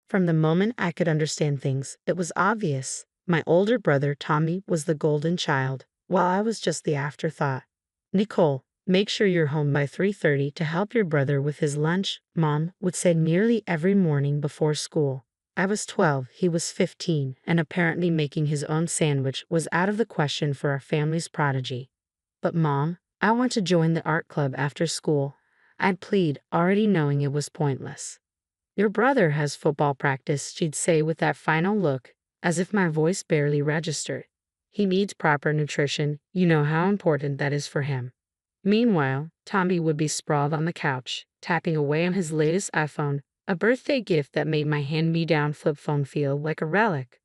From the moment I could understand things, it was obvious. My older brother, Tommy, was the golden child, while I was just the afterthought. Nicole, make sure you're home by 3:30 to help your brother with his lunch, Mom would say nearly every morning before school. I was 12, he was 15, and apparently making his own sandwich was out of the question for our family's prodigy. But Mom, I want to join the art club after school, I'd plead, already knowing it was pointless. Your brother has football practice, she'd say with that final look, as if my voice barely registered. He needs proper nutrition, you know how important that is for him. Meanwhile, Tommy would be sprawled on the couch, tapping away on his latest iPhone, a birthday gift that made my hand-me-down flip phone feel like a relic.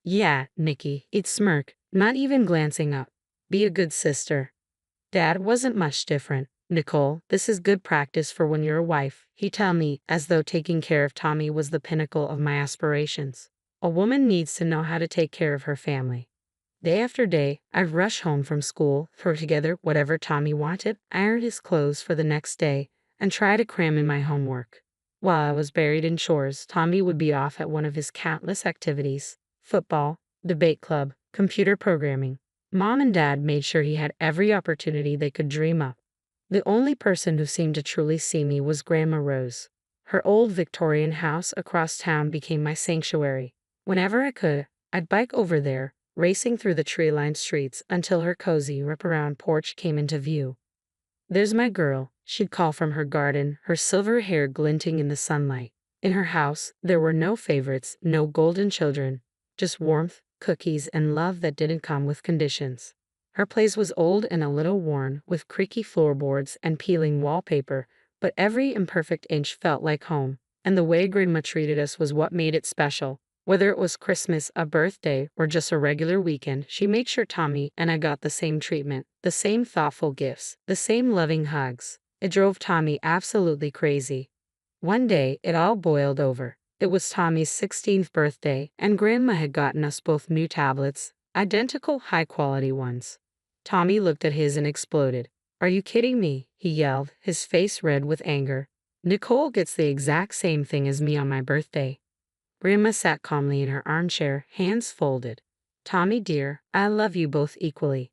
Yeah, Nikki, he'd smirk, not even glancing up. Be a good sister. Dad wasn't much different. Nicole, this is good practice for when you're a wife, he'd tell me, as though taking care of Tommy was the pinnacle of my aspirations. A woman needs to know how to take care of her family. Day after day, I'd rush home from school, throw together whatever Tommy wanted, iron his clothes for the next day, and try to cram in my homework. While I was buried in chores, Tommy would be off at one of his countless activities: football, debate club, computer programming. Mom and Dad made sure he had every opportunity they could dream up. The only person who seemed to truly see me was Grandma Rose. Her old Victorian house across town became my sanctuary. Whenever I could, I'd bike over there, racing through the tree-lined streets until her cozy wraparound porch came into view. There's my girl, she'd call from her garden, her silver hair glinting in the sunlight. In her house, there were no favorites, no golden children, just warmth, cookies, and love that didn't come with conditions. Her place was old and a little worn, with creaky floorboards and peeling wallpaper, but every imperfect inch felt like home, and the way Grandma treated us was what made it special. Whether it was Christmas, a birthday, or just a regular weekend, she made sure Tommy and I got the same treatment, the same thoughtful gifts, the same loving hugs. It drove Tommy absolutely crazy. One day, it all boiled over. It was Tommy's 16th birthday, and Grandma had gotten us both new tablets, identical high-quality ones. Tommy looked at his and exploded. "Are you kidding me?" he yelled, his face red with anger. "Nicole gets the exact same thing as me on my birthday." Grandma sat calmly in her armchair, hands folded. "Tommy dear, I love you both equally."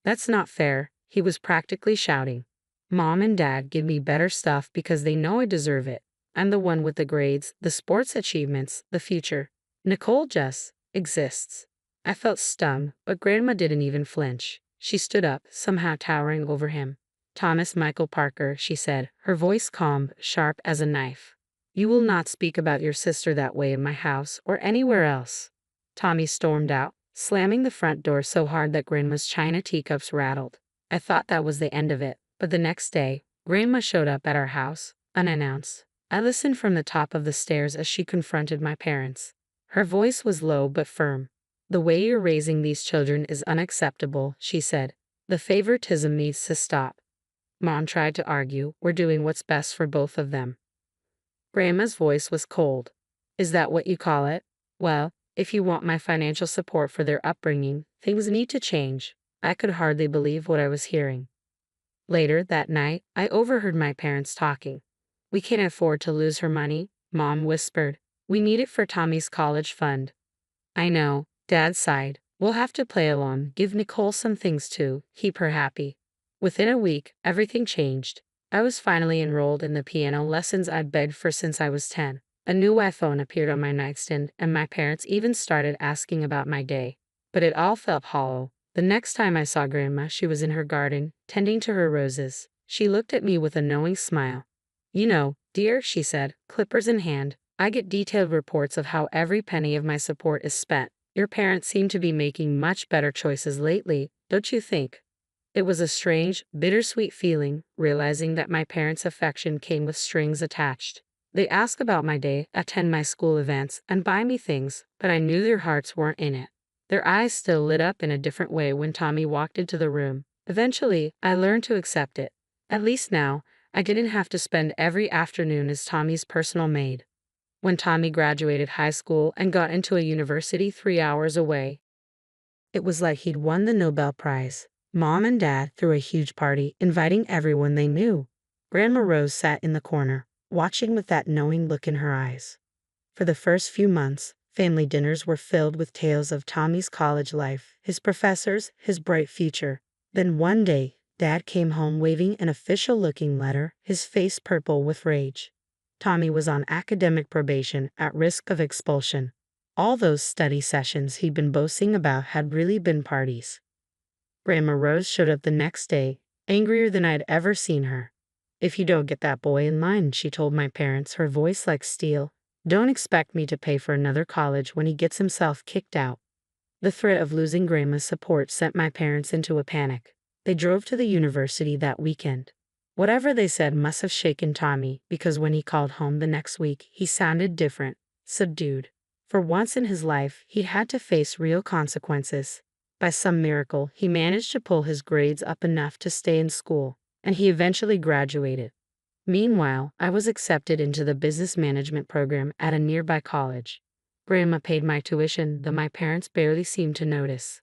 "That's not fair," he was practically shouting. "Mom and Dad give me better stuff because they know I deserve it. I'm the one with the grades, the sports achievements, the future. Nicole just exists." I felt stunned, but Grandma didn't even flinch. She stood up, somehow towering over him. "Thomas Michael Parker," she said, her voice calm, sharp as a knife. "You will not speak about your sister that way in my house or anywhere else." Tommy stormed out, slamming the front door so hard that Grandma's china teacups rattled. I thought that was the end of it, but the next day, Grandma showed up at our house, unannounced. I listened from the top of the stairs as she confronted my parents. Her voice was low but firm. "The way you're raising these children is unacceptable," she said. "The favoritism needs to stop." Mom tried to argue, "We're doing what's best for both of them." Grandma's voice was cold. "Is that what you call it? Well, if you want my financial support for their upbringing, things need to change." I could hardly believe what I was hearing. Later that night, I overheard my parents talking. "We can't afford to lose her money," Mom whispered. "We need it for Tommy's college fund." "I know," Dad sighed. "We'll have to play along, give Nicole some things too, keep her happy." Within a week, everything changed. I was finally enrolled in the piano lessons I'd begged for since I was 10. A new iPhone appeared on my nightstand, and my parents even started asking about my day. But it all felt hollow. The next time I saw Grandma, she was in her garden, tending to her roses. She looked at me with a knowing smile. "You know, dear," she said, clippers in hand, "I get detailed reports of how every penny of my support is spent. Your parents seem to be making much better choices lately, don't you think?" It was a strange, bittersweet feeling, realizing that my parents' affection came with strings attached. They ask about my day, attend my school events, and buy me things, but I knew their hearts weren't in it. Their eyes still lit up in a different way when Tommy walked into the room. Eventually, I learned to accept it. At least now, I didn't have to spend every afternoon as Tommy's personal maid. When Tommy graduated high school and got into a university 3 hours away, it was like he'd won the Nobel Prize. Mom and Dad threw a huge party, inviting everyone they knew. Grandma Rose sat in the corner, watching with that knowing look in her eyes. For the first few months, family dinners were filled with tales of Tommy's college life, his professors, his bright future. Then one day, Dad came home waving an official-looking letter, his face purple with rage. Tommy was on academic probation, at risk of expulsion. All those study sessions he'd been boasting about had really been parties. Grandma Rose showed up the next day, angrier than I'd ever seen her. "If you don't get that boy in line," she told my parents, her voice like steel, "don't expect me to pay for another college when he gets himself kicked out." The threat of losing Grandma's support sent my parents into a panic. They drove to the university that weekend. Whatever they said must have shaken Tommy, because when he called home the next week, he sounded different, subdued. For once in his life, he'd had to face real consequences. By some miracle, he managed to pull his grades up enough to stay in school, and he eventually graduated. Meanwhile, I was accepted into the business management program at a nearby college. Grandma paid my tuition, though my parents barely seemed to notice.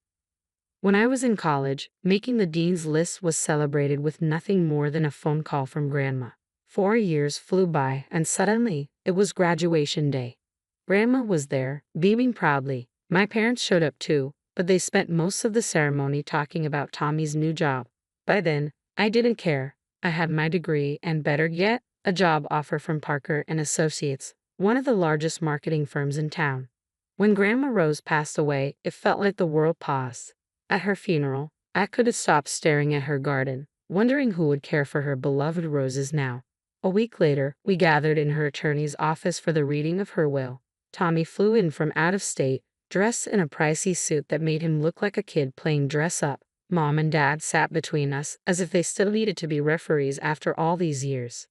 When I was in college, making the dean's list was celebrated with nothing more than a phone call from Grandma. 4 years flew by, and suddenly, it was graduation day. Grandma was there, beaming proudly. My parents showed up too, but they spent most of the ceremony talking about Tommy's new job. By then, I didn't care. I had my degree and, better yet, a job offer from Parker and Associates, one of the largest marketing firms in town. When Grandma Rose passed away, it felt like the world paused. At her funeral, I couldn't stop staring at her garden, wondering who would care for her beloved roses now. A week later, we gathered in her attorney's office for the reading of her will. Tommy flew in from out of state, dressed in a pricey suit that made him look like a kid playing dress-up. Mom and Dad sat between us, as if they still needed to be referees after all these years.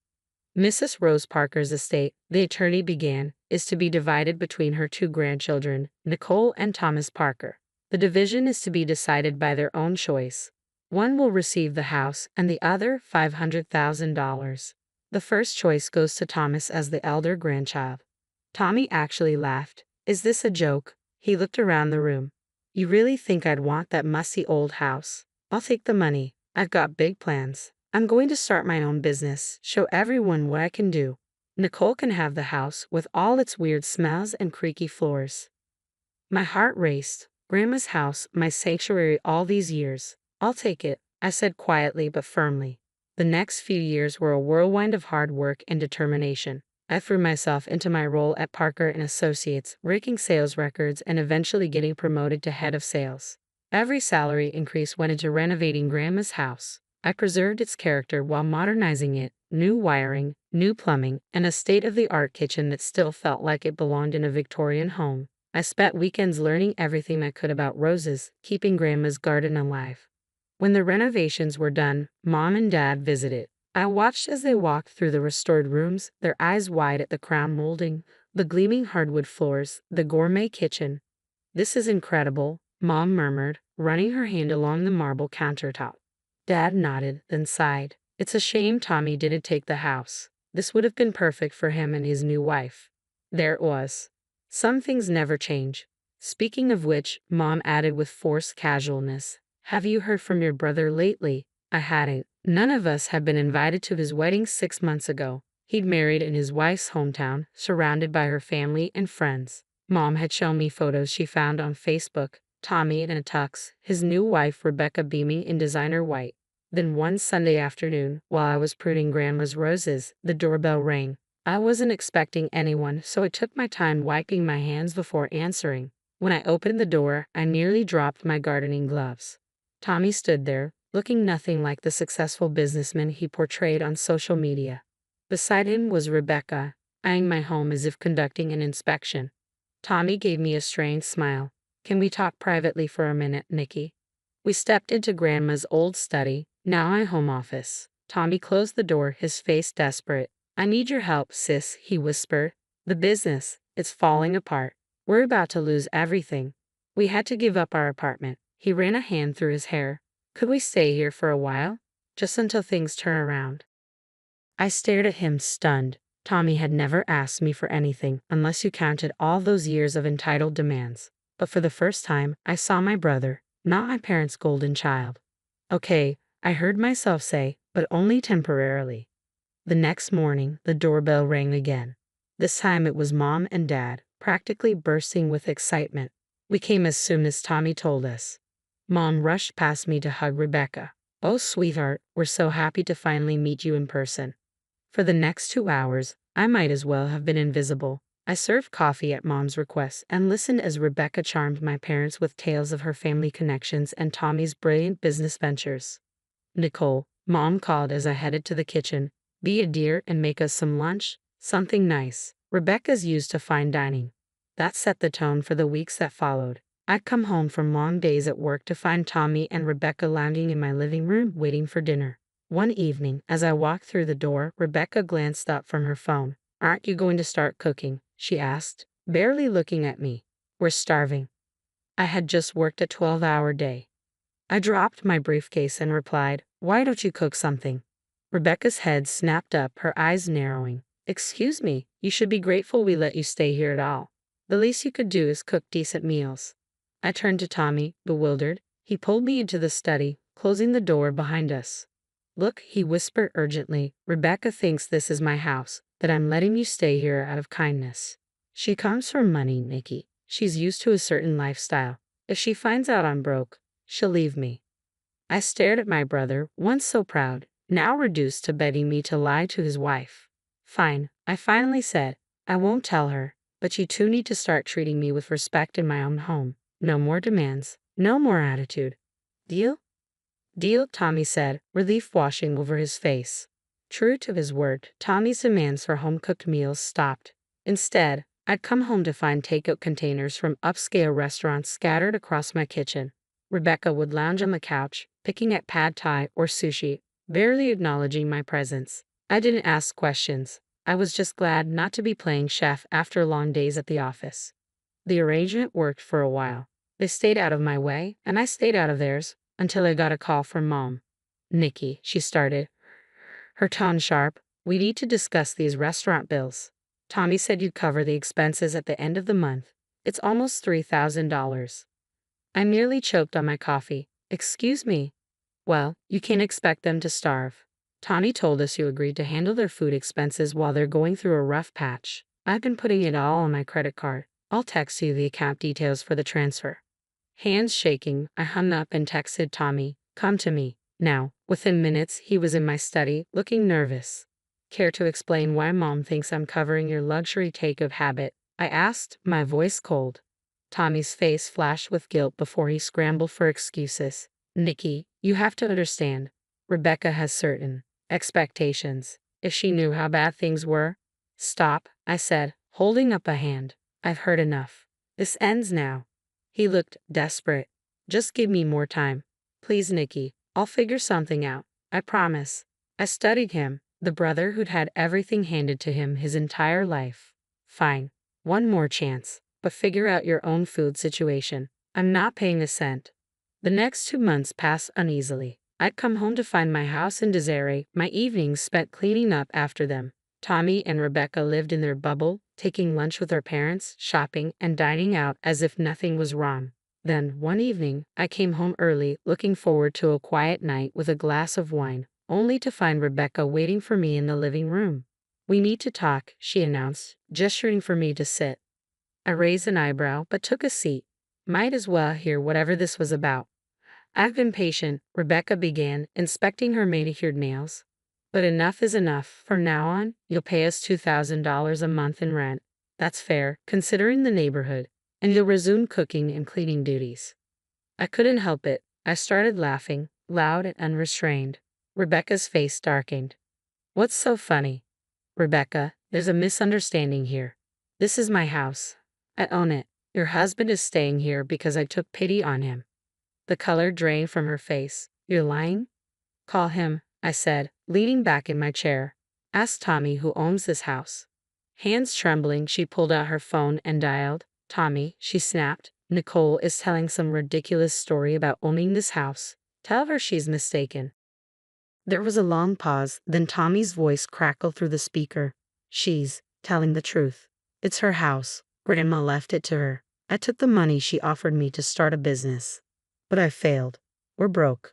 Mrs. Rose Parker's estate, the attorney began, is to be divided between her 2 grandchildren, Nicole and Thomas Parker. The division is to be decided by their own choice. One will receive the house, and the other $500,000. The first choice goes to Thomas as the elder grandchild. Tommy actually laughed. "Is this a joke?" He looked around the room. "You really think I'd want that musty old house? I'll take the money. I've got big plans. I'm going to start my own business, show everyone what I can do. Nicole can have the house with all its weird smells and creaky floors." My heart raced. Grandma's house, my sanctuary all these years. "I'll take it," I said quietly but firmly. The next few years were a whirlwind of hard work and determination. I threw myself into my role at Parker and Associates, breaking sales records and eventually getting promoted to head of sales. Every salary increase went into renovating Grandma's house. I preserved its character while modernizing it, new wiring, new plumbing, and a state-of-the-art kitchen that still felt like it belonged in a Victorian home. I spent weekends learning everything I could about roses, keeping Grandma's garden alive. When the renovations were done, Mom and Dad visited. I watched as they walked through the restored rooms, their eyes wide at the crown molding, the gleaming hardwood floors, the gourmet kitchen. "This is incredible," Mom murmured, running her hand along the marble countertop. Dad nodded, then sighed. "It's a shame Tommy didn't take the house. This would have been perfect for him and his new wife." There it was. Some things never change. Speaking of which, Mom added with forced casualness, "Have you heard from your brother lately?" I hadn't. None of us had been invited to his wedding 6 months ago. He'd married in his wife's hometown, surrounded by her family and friends. Mom had shown me photos she found on Facebook, Tommy in a tux, his new wife Rebecca beaming in designer white. Then one Sunday afternoon, while I was pruning Grandma's roses, the doorbell rang. I wasn't expecting anyone, so I took my time wiping my hands before answering. When I opened the door, I nearly dropped my gardening gloves. Tommy stood there, looking nothing like the successful businessman he portrayed on social media. Beside him was Rebecca, eyeing my home as if conducting an inspection. Tommy gave me a strained smile. "Can we talk privately for a minute, Nikki?" We stepped into Grandma's old study, now my home office. Tommy closed the door, his face desperate. "I need your help, sis," he whispered. "The business, it's falling apart. We're about to lose everything. We had to give up our apartment." He ran a hand through his hair. "Could we stay here for a while? Just until things turn around?" I stared at him, stunned. Tommy had never asked me for anything, unless you counted all those years of entitled demands. But for the first time, I saw my brother, not my parents' golden child. "Okay," I heard myself say, "but only temporarily." The next morning, the doorbell rang again. This time it was Mom and Dad, practically bursting with excitement. We came as soon as Tommy told us. Mom rushed past me to hug Rebecca. "Oh, sweetheart, we're so happy to finally meet you in person." For the next 2 hours, I might as well have been invisible. I served coffee at Mom's request and listened as Rebecca charmed my parents with tales of her family connections and Tommy's brilliant business ventures. "Nicole," Mom called as I headed to the kitchen, "be a dear and make us some lunch, something nice." Rebecca's used to fine dining. That set the tone for the weeks that followed. I'd come home from long days at work to find Tommy and Rebecca lounging in my living room waiting for dinner. One evening, as I walked through the door, Rebecca glanced up from her phone. "Aren't you going to start cooking?" she asked, barely looking at me. "We're starving." I had just worked a 12-hour day. I dropped my briefcase and replied, "Why don't you cook something?" Rebecca's head snapped up, her eyes narrowing. "Excuse me, you should be grateful we let you stay here at all. The least you could do is cook decent meals." I turned to Tommy, bewildered. He pulled me into the study, closing the door behind us. "Look," he whispered urgently, "Rebecca thinks this is my house, that I'm letting you stay here out of kindness. She comes from money, Nikki. She's used to a certain lifestyle. If she finds out I'm broke, she'll leave me." I stared at my brother, once so proud, now reduced to begging me to lie to his wife. "Fine," I finally said. "I won't tell her, but you two need to start treating me with respect in my own home. No more demands, no more attitude. Deal?" "Deal," Tommy said, relief washing over his face. True to his word, Tommy's demands for home-cooked meals stopped. Instead, I'd come home to find takeout containers from upscale restaurants scattered across my kitchen. Rebecca would lounge on the couch, picking at pad thai or sushi, barely acknowledging my presence. I didn't ask questions. I was just glad not to be playing chef after long days at the office. The arrangement worked for a while. They stayed out of my way, and I stayed out of theirs, until I got a call from Mom. "Nikki," she started, her tone sharp, "we need to discuss these restaurant bills. Tommy said you'd cover the expenses at the end of the month. It's almost $3,000. I nearly choked on my coffee. "Excuse me." "Well, you can't expect them to starve. Tommy told us you agreed to handle their food expenses while they're going through a rough patch. I've been putting it all on my credit card. I'll text you the account details for the transfer." Hands shaking, I hung up and texted Tommy, "Come to me, now." Within minutes, he was in my study, looking nervous. "Care to explain why Mom thinks I'm covering your luxury takeout habit?" I asked, my voice cold. Tommy's face flashed with guilt before he scrambled for excuses. "Nikki, you have to understand. Rebecca has certain expectations. If she knew how bad things were—" "Stop," I said, holding up a hand. "I've heard enough. This ends now." He looked desperate. "Just give me more time. Please, Nikki, I'll figure something out. I promise." I studied him, the brother who'd had everything handed to him his entire life. "Fine. One more chance, but figure out your own food situation. I'm not paying a cent." The next 2 months passed uneasily. I'd come home to find my house in disarray, my evenings spent cleaning up after them. Tommy and Rebecca lived in their bubble, taking lunch with their parents, shopping, and dining out as if nothing was wrong. Then, one evening, I came home early, looking forward to a quiet night with a glass of wine, only to find Rebecca waiting for me in the living room. "We need to talk," she announced, gesturing for me to sit. I raised an eyebrow, but took a seat. Might as well hear whatever this was about. "I've been patient," Rebecca began, inspecting her manicured nails. "But enough is enough. From now on, you'll pay us $2,000 a month in rent. That's fair, considering the neighborhood. And you'll resume cooking and cleaning duties." I couldn't help it. I started laughing, loud and unrestrained. Rebecca's face darkened. "What's so funny?" "Rebecca, there's a misunderstanding here. This is my house. I own it. Your husband is staying here because I took pity on him." The color drained from her face. "You're lying?" "Call him," I said, leaning back in my chair. "Ask Tommy who owns this house." Hands trembling, she pulled out her phone and dialed. "Tommy," she snapped, "Nicole is telling some ridiculous story about owning this house. Tell her she's mistaken." There was a long pause, then Tommy's voice crackled through the speaker. "She's telling the truth. It's her house. Grandma left it to her. I took the money she offered me to start a business. But I failed. We're broke."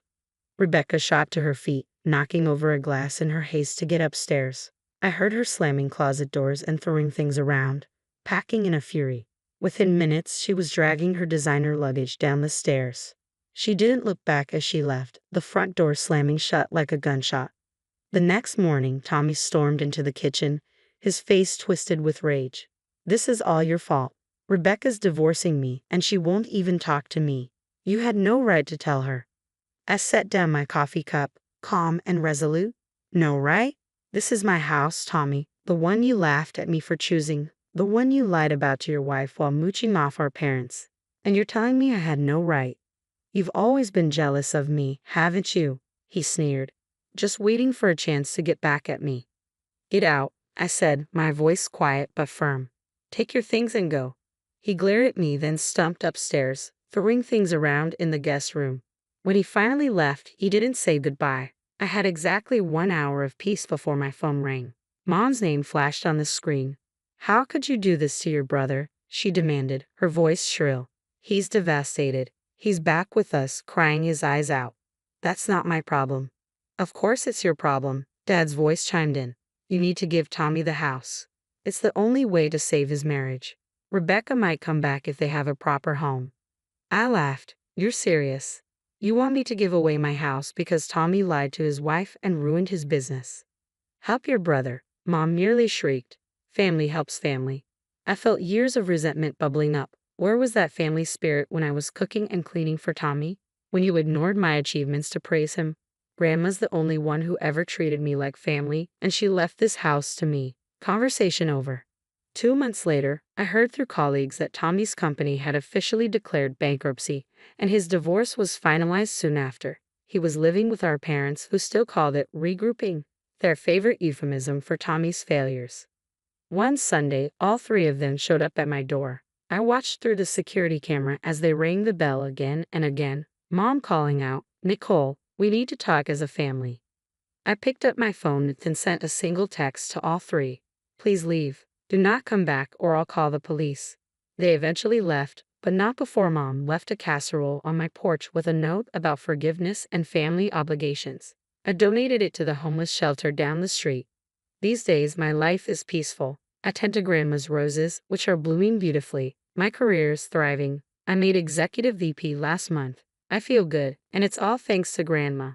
Rebecca shot to her feet, knocking over a glass in her haste to get upstairs. I heard her slamming closet doors and throwing things around, packing in a fury. Within minutes, she was dragging her designer luggage down the stairs. She didn't look back as she left, the front door slamming shut like a gunshot. The next morning, Tommy stormed into the kitchen, his face twisted with rage. "This is all your fault. Rebecca's divorcing me, and she won't even talk to me. You had no right to tell her." I set down my coffee cup, calm and resolute. "No right? This is my house, Tommy, the one you laughed at me for choosing, the one you lied about to your wife while mooching off our parents. And you're telling me I had no right? You've always been jealous of me, haven't you?" he sneered, just waiting for a chance to get back at me. "Get out," I said, my voice quiet but firm. "Take your things and go." He glared at me, then stumped upstairs, throwing things around in the guest room. When he finally left, he didn't say goodbye. I had exactly 1 hour of peace before my phone rang. Mom's name flashed on the screen. "How could you do this to your brother?" she demanded, her voice shrill. "He's devastated. He's back with us, crying his eyes out." "That's not my problem." "Of course it's your problem," Dad's voice chimed in. "You need to give Tommy the house. It's the only way to save his marriage. Rebecca might come back if they have a proper home." I laughed. "You're serious? You want me to give away my house because Tommy lied to his wife and ruined his business?" "Help your brother," Mom merely shrieked. "Family helps family." I felt years of resentment bubbling up. Where was that family spirit when I was cooking and cleaning for Tommy? When you ignored my achievements to praise him? Grandma's the only one who ever treated me like family, and she left this house to me. Conversation over. 2 months later, I heard through colleagues that Tommy's company had officially declared bankruptcy, and his divorce was finalized soon after. He was living with our parents, who still called it regrouping, their favorite euphemism for Tommy's failures. One Sunday, all three of them showed up at my door. I watched through the security camera as they rang the bell again and again, Mom calling out, "Nicole, we need to talk as a family." I picked up my phone and sent a single text to all three. "Please leave. Do not come back or I'll call the police." They eventually left, but not before Mom left a casserole on my porch with a note about forgiveness and family obligations. I donated it to the homeless shelter down the street. These days, my life is peaceful. I tend to Grandma's roses, which are blooming beautifully. My career is thriving. I made Executive VP last month. I feel good, and it's all thanks to Grandma.